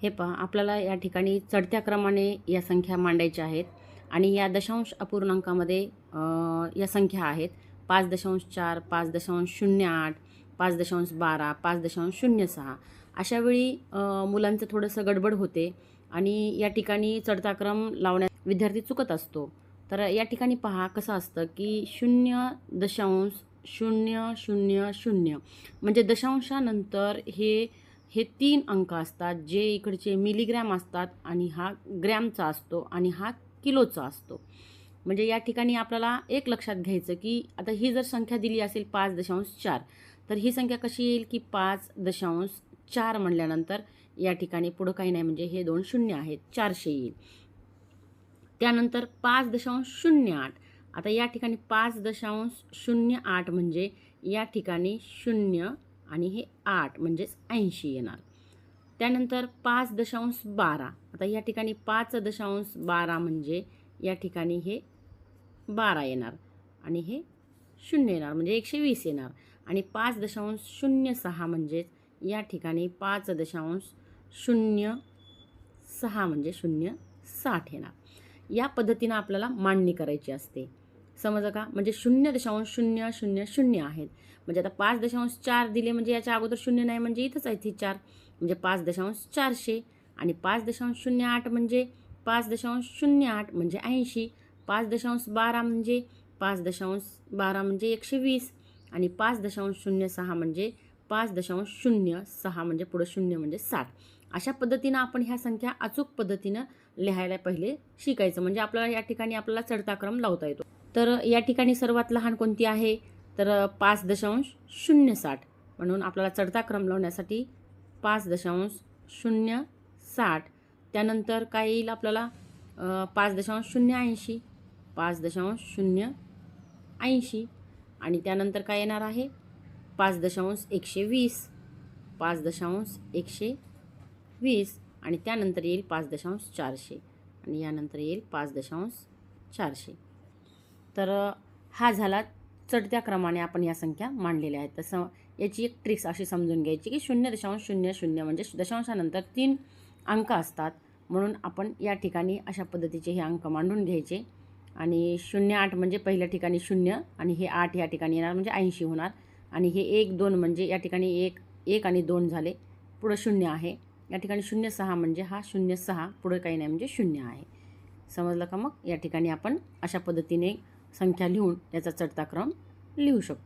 हे पहा, आपल्याला या ठिकाणी चढत्या क्रमाने या संख्या मांडायच्या आहेत आणि या दशांश अपूर्णांकामध्ये या संख्या आहेत 5.4, 5.08, 5.12, 5.06. अशा वेळी मुलांचं थोडंसं गडबड होते आणि या ठिकाणी चढता क्रम लावण्यात विद्यार्थी चुकत असतो. तर या ठिकाणी पहा कसं असतं की 0.000 म्हणजे दशांशानंतर हे 3 अंक असतात, जे इकडचे मिलीग्रॅम असतात आणि हा ग्रॅमचा असतो आणि हा किलोचा असतो. म्हणजे या ठिकाणी आपल्याला एक लक्षात घ्यायचं की आता ही जर संख्या दिली असेल 5.4, तर ही संख्या कशी येईल की 5.4 म्हणल्यानंतर या ठिकाणी पुढं काही नाही, म्हणजे हे 2 शून्य आहेत, 400 येईल. त्यानंतर 5.08, आता या ठिकाणी 5.08 म्हणजे या ठिकाणी 0 आणि हे 8 म्हणजेच 80 येणार. त्यानंतर 5.12, आता या ठिकाणी 5.12 म्हणजे या ठिकाणी हे 12 येणार आणि हे 0 येणार, म्हणजे 120 येणार. आणि 5.06 म्हणजेच या ठिकाणी 5.06 म्हणजे 60 येणार. या पद्धतीनं आपल्याला मांडणी करायची असते. समजलं का? म्हणजे 0.000 आहेत. म्हणजे आता 5.4 दिले म्हणजे याच्या अगोदर 0 नाही, म्हणजे इथंच आहे ती 4, म्हणजे 5.400. आणि 5.08 म्हणजे 5.08 म्हणजे 80. 5.12 म्हणजे 5.12 म्हणजे 120 आणि 5.06 म्हणजे 5.06 म्हणजे पुढं 0 म्हणजे 60. अशा पद्धतीनं आपण ह्या संख्या अचूक पद्धतीनं लिहायला पहिले शिकायचं, म्हणजे आपल्याला या ठिकाणी आपल्याला चढता क्रम लावता येतो. तर या ठिकाणी सर्वात लहान कोणती आहे, तर 5.07. म्हणून आपल्याला चढता क्रम लावण्यासाठी 5.060. त्यानंतर काय येईल आपल्याला 5.080, 5.080 आणि त्यानंतर काय येणार आहे 5.120, 5.120 आणि त्यानंतर येईल 5.400 आणि यानंतर येईल 5.400. तर हा झाला चढत्या क्रमाने आपण या संख्या मांडलेल्या आहेत. तसं याची एक ट्रिक्स अशी समजून घ्यायची की 0.00 म्हणजे दशांशानंतर 3 अंक असतात, म्हणून आपण या ठिकाणी अशा पद्धतीचे हे अंक मांडून घ्यायचे. आणि 0.8 म्हणजे पहिल्या ठिकाणी 0 आणि हे 8 या ठिकाणी येणार म्हणजे 80 होणार. आणि हे 1-2 म्हणजे या ठिकाणी 1 आणि 2 झाले, पुढं 0 आहे. या ठिकाणी 0.6 म्हणजे हा 0.6 पुढं काही नाही म्हणजे 0 आहे. समजलं का? मग या ठिकाणी आपण अशा पद्धतीने संख्या लिहून याचा चढता क्रम लिहू शकतो.